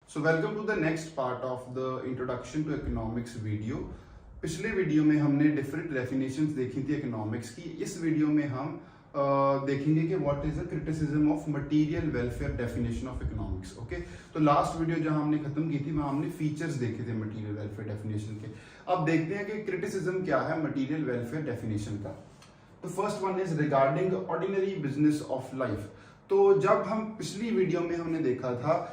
So welcome to the next part of the introduction to economics video. पिछले video में हमने different definitions देखी थी इकोनॉमिक्स की। इस वीडियो में हम देखेंगे कि what is the criticism of material welfare definition of economics. Okay, तो लास्ट वीडियो जहां हमने खत्म की थी वहां हमने फीचर्स देखे थे मटेरियल वेलफेयर डेफिनेशन के। अब देखते हैं कि क्रिटिसिज्म क्या है मटेरियल वेलफेयर डेफिनेशन का। तो first one is regarding ordinary business of life. तो जब हम पिछली वीडियो में हमने देखा था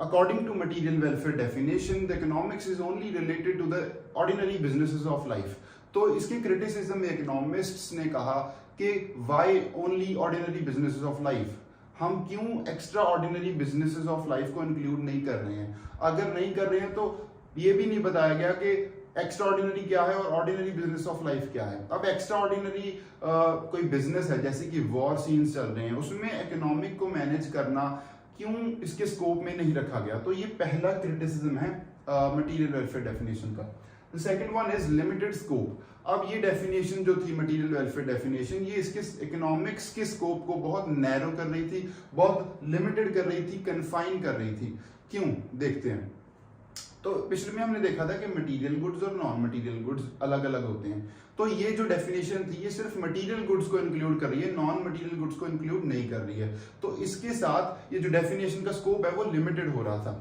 according to material welfare definition the economics is only related to the ordinary businesses of life। तो इसके क्रिटिसिज्म में इकोनॉमिस्ट्स ने कहा कि why only ordinary businesses of life, हम क्यों extra ordinary businesses of life को इंक्लूड नहीं कर रहे हैं। अगर नहीं कर रहे हैं तो ये भी नहीं बताया गया कि एक्स्ट्रा ऑर्डिनरी क्या है और ऑर्डिनरी बिजनेस ऑफ लाइफ क्या है। अब एक्स्ट्रा ऑर्डिनरी कोई बिजनेस है जैसे कि वॉर सीन्स चल रहे हैं, उसमें इकोनॉमिक को मैनेज करना क्यों इसके स्कोप में नहीं रखा गया। तो ये पहला क्रिटिसिज्म है मटेरियल वेलफेयर डेफिनेशन का। The second one is limited scope. अब ये डेफिनेशन जो थी मटेरियल वेलफेयर डेफिनेशन, ये इसके इकोनॉमिक्स के स्कोप को बहुत नैरो कर रही थी, बहुत लिमिटेड कर रही थी, कन्फाइन कर रही थी। क्यों, देखते हैं। तो पिछले में हमने देखा था कि मटेरियल गुड्स और नॉन मटेरियल गुड्स अलग अलग होते हैं। तो ये जो डेफिनेशन थी ये सिर्फ मटेरियल गुड्स को इंक्लूड कर रही है, नॉन मटेरियल गुड्स को इंक्लूड नहीं कर रही है। तो इसके साथ ये जो डेफिनेशन का स्कोप है वो लिमिटेड हो रहा था।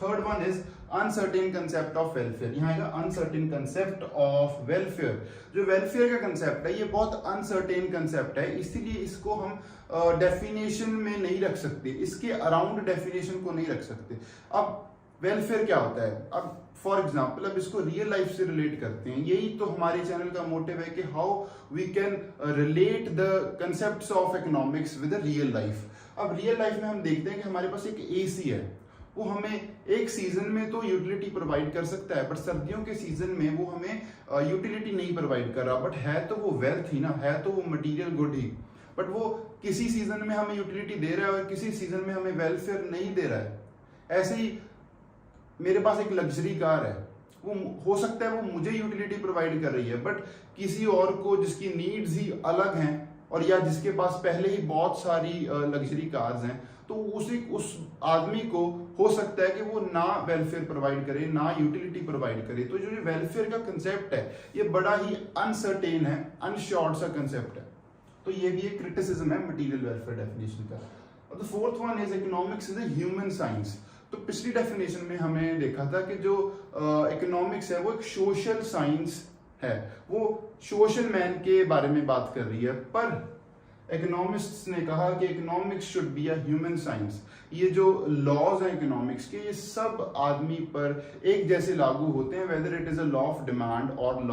Third one is uncertain concept of welfare. यहाँ आएगा अनसर्टेन कंसेप्ट ऑफ वेलफेयर। जो वेलफेयर का कंसेप्ट है ये बहुत अनसर्टेन कंसेप्ट है, इसीलिए इसको हम डेफिनेशन में नहीं रख सकते, इसके अराउंड डेफिनेशन को नहीं रख सकते। अब वेलफेयर क्या होता है, अब फॉर एग्जाम्पल अब इसको रियल लाइफ से रिलेट करते हैं। यही तो हमारे चैनल का मोटिव है कि how we can relate the concepts of economics with real life. अब रियल लाइफ में हम देखते हैं कि हमारे पास एक एसी है, वो हमें एक सीजन में तो यूटिलिटी प्रोवाइड कर सकता है, बट सर्दियों के सीजन में वो हमें यूटिलिटी नहीं प्रोवाइड कर रहा। बट है तो वो वेल्थ ही ना, है तो वो मटीरियल गुड ही, बट वो किसी सीजन में हमें यूटिलिटी दे रहा है और किसी सीजन में हमें वेलफेयर नहीं दे रहा है। ऐसे ही मेरे पास एक लग्जरी कार है, वो हो सकता है वो मुझे यूटिलिटी प्रोवाइड कर रही है, बट किसी और को जिसकी नीड्स ही अलग हैं और या जिसके पास पहले ही बहुत सारी लग्जरी कार्स हैं, तो उस आदमी को हो सकता है कि वो ना वेलफेयर प्रोवाइड करे ना यूटिलिटी प्रोवाइड करे। तो जो वेलफेयर का कंसेप्ट है ये बड़ा ही अनसर्टेन है, अनश्योर्ड सा कंसेप्ट है। तो ये भी एक क्रिटिसिज्म है मटेरियल वेलफेयर डेफिनेशन का। और the fourth one is economics is a human science. तो पिछली डेफिनेशन में हमें देखा था कि जो इकोनॉमिक्स है वो एक सोशल साइंस है, वो सोशल मैन के बारे में बात कर रही है। पर इकोनॉमिस्ट्स ने कहा कि economics should be a human science. ये जो लॉज हैं इकोनॉमिक्स के ये सब आदमी पर एक जैसे लागू होते हैं, whether it is a law of demand और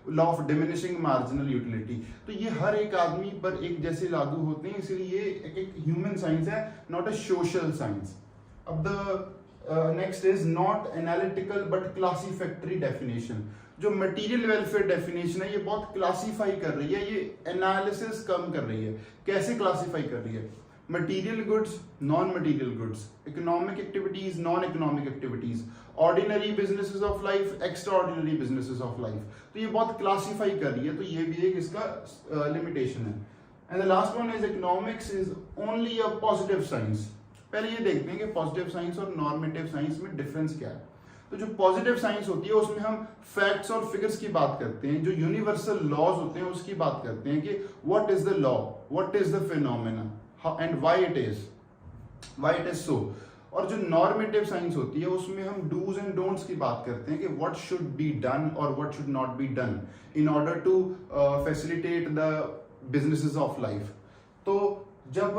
law of diminishing marginal utility. तो ये हर एक आदमी पर एक जैसे लागू होते हैं, इसलिए ये एक ह्यूमन साइंस है, नॉट अ सोशल साइंस। अब the next is not analytical but classificatory definition. जो मटेरियल वेलफेयर डेफिनेशन है ये बहुत क्लासिफाई कर रही है, ये एनालिसिस कम कर रही है। कैसे क्लासिफाई कर रही है? Material goods, non material goods, economic activities, non economic activities, ordinary businesses of life, extra ordinary businesses of life. तो ये बहुत क्लासिफाई कर रही है, तो ये भी एक इसका लिमिटेशन है। And the last one is economics is only a positive science. पहले ये देखते हैं कि पॉजिटिव साइंस और नॉर्मेटिव साइंस में डिफरेंस क्या है। तो जो पॉजिटिव साइंस होती है उसमें हम फैक्ट्स और फिगर्स की बात करते हैं, जो यूनिवर्सल लॉज होते हैं उसकी बात करते हैं कि what is the law, what is the phenomena and why it is so. और जो नॉर्मेटिव साइंस होती है उसमें हम डूज एंड डोंट्स की बात करते हैं कि व्हाट शुड बी डन और what should not be done in order to facilitate the businesses of life. तो जब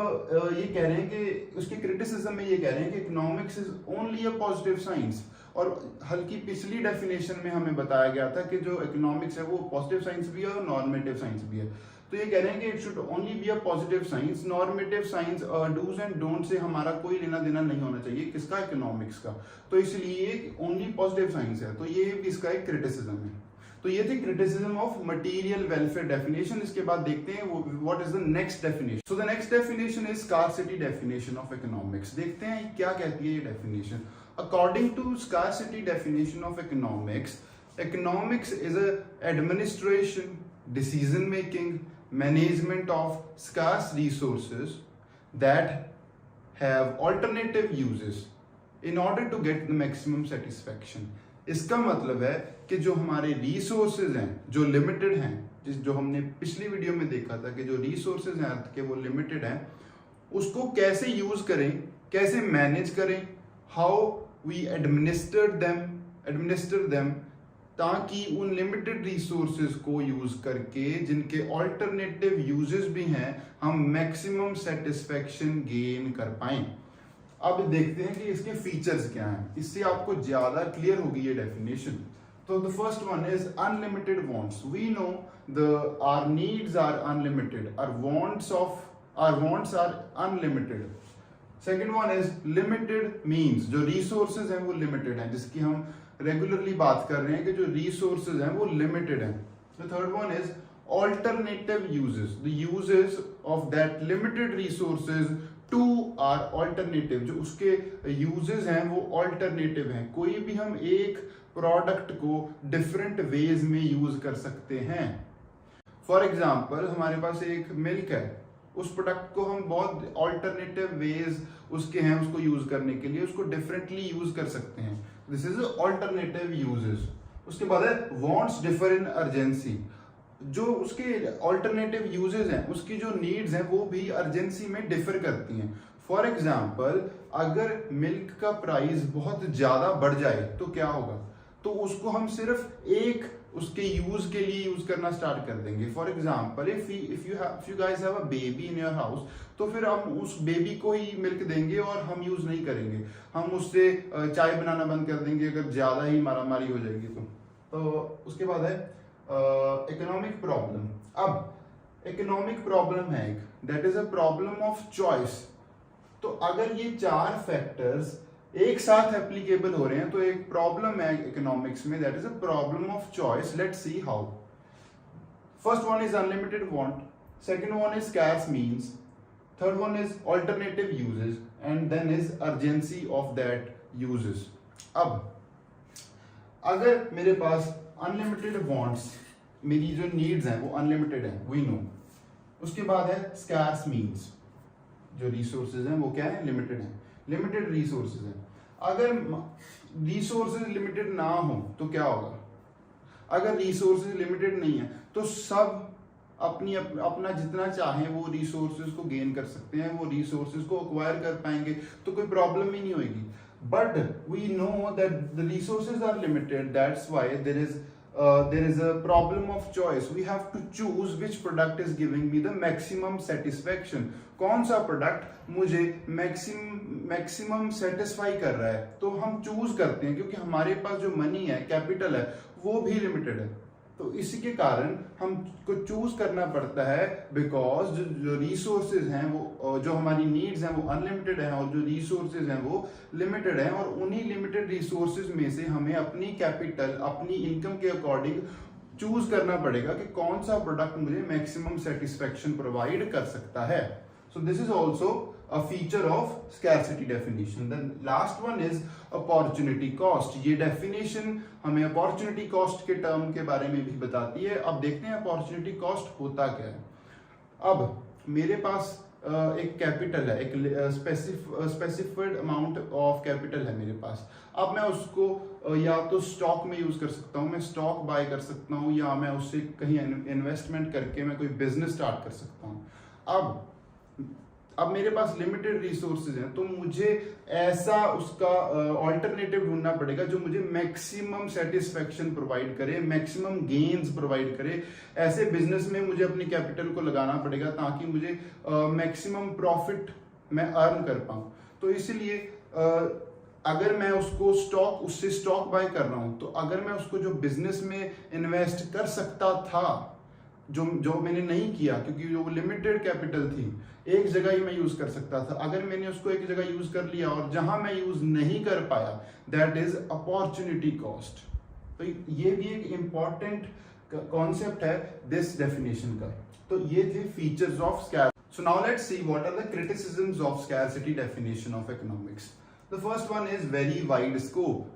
ये कह रहे हैं कि उसके क्रिटिसिज्म में ये कह रहे हैं कि economics is only a positive science, और हल्की पिछली डेफिनेशन में हमें बताया गया था कि जो इकोनॉमिक्स है वो पॉजिटिव साइंस भी है और नॉर्मेटिव साइंस भी है। तो ये कह रहे हैं कि it should only be a positive science, normative science does and don't say हमारा कोई लेना देना नहीं होना चाहिए, किसका? इकोनॉमिक्स का। तो इसलिए ओनली पॉजिटिव साइंस है, तो ये भी इसका एक क्रिटिसिज्म है। तो ये थी criticism of material welfare definition. इसके बाद देखते हैं what is the next definition. So the next definition is scarcity definition of economics. देखते हैं क्या कहती है ये definition. According to scarcity definition of economics, economics is a administration, decision making, management of scarce resources that have alternative uses in order to get the maximum satisfaction. इसका मतलब है कि जो हमारे रिसोर्सेज हैं जो लिमिटेड हैं, जो हमने पिछली वीडियो में देखा था कि जो रिसोर्सेज हैं अर्थ के वो लिमिटेड हैं, उसको कैसे यूज करें, कैसे मैनेज करें, हाउ वी एडमिनिस्टर देम, ताकि उन लिमिटेड रिसोर्सेज को यूज करके जिनके ऑल्टरनेटिव यूजेस भी हैं हम मैक्सिमम सेटिस्फैक्शन गेन कर पाएं। अब देखते हैं कि इसके फीचर्स क्या हैं, इससे आपको ज्यादा क्लियर होगी ये डेफिनेशन। तो the first one is unlimited wants. We know our needs are unlimited, our wants are unlimited. Second one is limited means जो रिसोर्सेज हैं वो लिमिटेड हैं, जिसकी हम रेगुलरली बात कर रहे हैं कि जो रिसोर्सेज हैं वो लिमिटेड हैं। The third one is alternative uses, the uses of that limited resources too are alternative, जो उसके यूजेस हैं वो ऑल्टरनेटिव हैं। कोई भी हम एक प्रोडक्ट को डिफरेंट वेज में यूज कर सकते हैं। फॉर एग्जाम्पल हमारे पास एक मिल्क है, उस प्रोडक्ट को हम बहुत ऑल्टरनेटिव वेज उसके हैं उसको यूज करने के लिए, उसको डिफरेंटली यूज कर सकते हैं। This is alternative uses. उसके बाद है वांट्स डिफर इन अर्जेंसी, जो उसके ऑल्टरनेटिव यूजेस हैं उसकी जो नीड्स हैं वो भी अर्जेंसी में डिफर करती हैं। फॉर एग्जाम्पल अगर मिल्क का प्राइस बहुत ज्यादा बढ़ जाए तो क्या होगा, तो उसको हम सिर्फ एक उसके यूज के लिए यूज करना स्टार्ट कर देंगे। For example if you guys have a baby in your house, तो फिर हम उस बेबी को ही मिल्क देंगे और हम यूज नहीं करेंगे, हम उससे चाय बनाना बंद कर देंगे अगर ज्यादा ही मारामारी हो जाएगी तो उसके बाद है इकोनॉमिक प्रॉब्लम। अब इकोनॉमिक प्रॉब्लम है एक, that is a problem of choice. तो अगर ये चार फैक्टर्स एक साथ एप्लीकेबल हो रहे हैं तो एक प्रॉब्लम है इकोनॉमिक्स में, that is a problem of choice. Let's see how. First one is unlimited want, second one is scarce means, third one is alternative uses and then is urgency of that uses. अब अगर मेरे पास unlimited wants, मेरी जो needs हैं वो unlimited है, we know. उसके बाद है स्कैर्स मींस, जो रिसोर्सेज हैं वो क्या है, लिमिटेड है, लिमिटेड रिसोर्सेज हैं। अगर रिसोर्सेज लिमिटेड ना हो तो क्या होगा, अगर रिसोर्सेज लिमिटेड नहीं है तो सब अपना जितना चाहे वो रिसोर्सेज को गेन कर सकते हैं, वो रिसोर्सेज को एक्वायर कर पाएंगे, तो कोई प्रॉब्लम ही नहीं होगी। But we know that the resources are limited. That's why there is a problem of choice. We have to choose which product is giving me the maximum satisfaction. कौन सा product मुझे maximum satisfy कर रहा है, तो हम choose करते हैं, क्योंकि हमारे पास जो मनी है, कैपिटल है, वो भी लिमिटेड है। तो इसी के कारण हमको चूज करना पड़ता है, बिकॉज जो रिसोर्सेज हैं वो, जो हमारी नीड्स हैं वो अनलिमिटेड हैं और जो रिसोर्सेज हैं वो लिमिटेड हैं, और उन्हीं लिमिटेड रिसोर्सेज में से हमें अपनी कैपिटल, अपनी इनकम के अकॉर्डिंग चूज करना पड़ेगा कि कौन सा प्रोडक्ट मुझे मैक्सिमम सेटिस्फैक्शन प्रोवाइड कर सकता है। So this is also a feature of scarcity definition. The last one is opportunity cost. ये definition हमें opportunity cost के term के बारे में भी बताती है। अब देखते हैं opportunity cost होता क्या है। अब मेरे पास एक कैपिटल है, एक स्पेसिफाइड अमाउंट ऑफ कैपिटल है मेरे पास। अब मैं उसको या तो स्टॉक में यूज कर सकता हूँ, मैं स्टॉक बाय कर सकता हूँ, या मैं उससे कहीं इन्वेस्टमेंट करके मैं कोई बिजनेस स्टार्ट कर सकता हूँ। अब मेरे पास लिमिटेड रिसोर्सेज हैं, तो मुझे ऐसा उसका ऑल्टरनेटिव ढूंढना पड़ेगा जो मुझे मैक्सिमम सेटिस्फैक्शन प्रोवाइड करे, मैक्सिमम गेन्स प्रोवाइड करे। ऐसे बिजनेस में मुझे अपनी कैपिटल को लगाना पड़ेगा ताकि मुझे मैक्सिमम प्रॉफिट मैं अर्न कर पाऊं। तो इसलिए अगर मैं उससे स्टॉक बाय कर रहा हूं, तो अगर मैं उसको जो बिजनेस में इन्वेस्ट कर सकता था, जो मैंने नहीं किया क्योंकि जो लिमिटेड कैपिटल थी, एक जगह ही मैं यूज कर सकता था, अगर मैंने उसको एक जगह यूज कर लिया और जहां मैं यूज नहीं कर पाया, दैट इज अपॉर्चुनिटी कॉस्ट। तो ये भी एक इंपॉर्टेंट कॉन्सेप्ट है दिस डेफिनेशन का। तो ये थे features of scarcity. So now let's see what are the criticisms of scarcity definition of economics. The first one is very wide scope.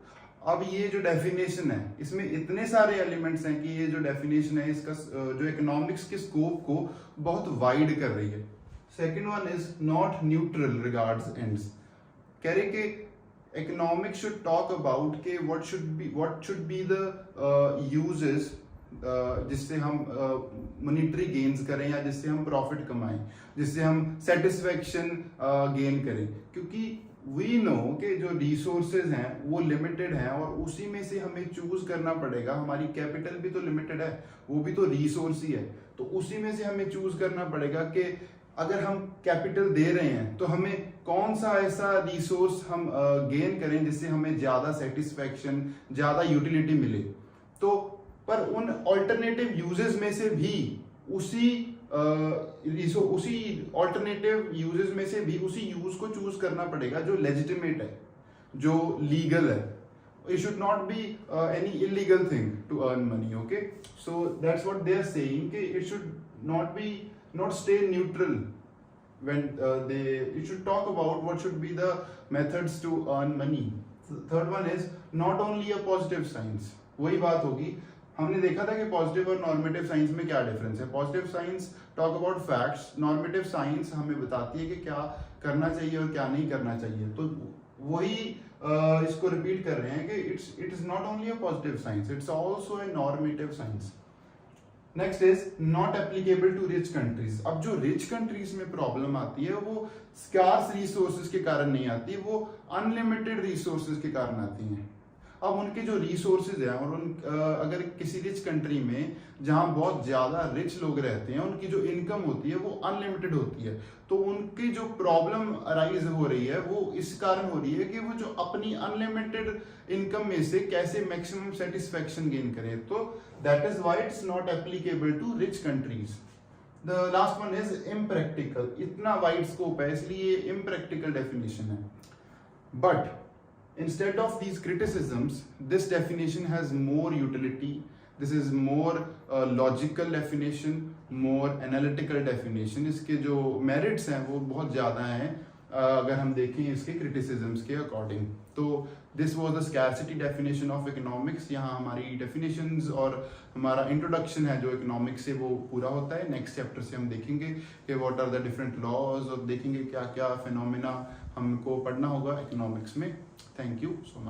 अब ये जो डेफिनेशन है इसमें इतने सारे एलिमेंट्स हैं कि ये जो डेफिनेशन है इसका जो इकोनॉमिक्स के स्कोप को बहुत वाइड कर रही है। Second one is not neutral regards ends. कह रहे कि economics should talk about के what should be the uses जिससे हम मॉनिटरी गेन्स करें या जिससे हम प्रॉफिट कमाएं, जिससे हम सेटिस्फेक्शन गेन करें, क्योंकि वी नो कि जो रिसोर्सेज हैं वो लिमिटेड हैं और उसी में से हमें चूज करना पड़ेगा। हमारी कैपिटल भी तो लिमिटेड है, वो भी तो रिसोर्स ही है, तो उसी में से हमें चूज करना पड़ेगा कि अगर हम कैपिटल दे रहे हैं तो हमें कौन सा ऐसा रिसोर्स हम गेन करें जिससे हमें ज्यादा सेटिस्फेक्शन, ज्यादा यूटिलिटी मिले। तो पर उन ऑल्टरनेटिव यूजेस में से भी उसी ऑल्टरनेटिव यूजेस में से भी उसी यूज को चूज करना पड़ेगा जो लेजिटिमेट है, जो लीगल है। It should not be any illegal thing to earn money. Okay, so that's what they are saying, कि it should not stay neutral when it should talk about what should be the methods to earn money. The third one is not only a positive science. वही बात होगी, हमने देखा था कि positive और normative science में क्या डिफरेंस है। Positive science talk about facts, normative science हमें बताती है कि क्या करना चाहिए और क्या नहीं करना चाहिए। तो वही इसको रिपीट कर रहे हैं कि it is not only a positive science, it's also a normative science. Next is not applicable to rich countries. अब जो रिच कंट्रीज में प्रॉब्लम आती है वो स्कार्स रिसोर्सेज के कारण नहीं आती, वो अनलिमिटेड रिसोर्सेज के कारण आती हैं। अब उनके जो रिसोर्सेज हैं और अगर किसी रिच कंट्री में जहां बहुत ज्यादा रिच लोग रहते हैं उनकी जो इनकम होती है वो अनलिमिटेड होती है, तो उनकी जो प्रॉब्लम अराइज हो रही है वो इस कारण हो रही है कि वो जो अपनी अनलिमिटेड इनकम में से कैसे मैक्सिमम सेटिस्फेक्शन गेन करें। तो that is why it's not applicable to rich countries. The last one is impractical. इतना वाइड स्कोप है इसलिए इम्प्रैक्टिकल डेफिनेशन है, but instead of these criticisms, this definition has more utility. This is more logical definition, more analytical definition. इसके जो merits हैं वो बहुत ज़्यादा हैं अगर हम देखें इसके criticisms के according। तो this was the scarcity definition of economics। यहाँ हमारी definitions और हमारा introduction है जो economics से वो पूरा होता है। next chapter से हम देखेंगे कि what are the different laws और देखेंगे क्या क्या phenomena हमको पढ़ना होगा economics में। Thank you so much.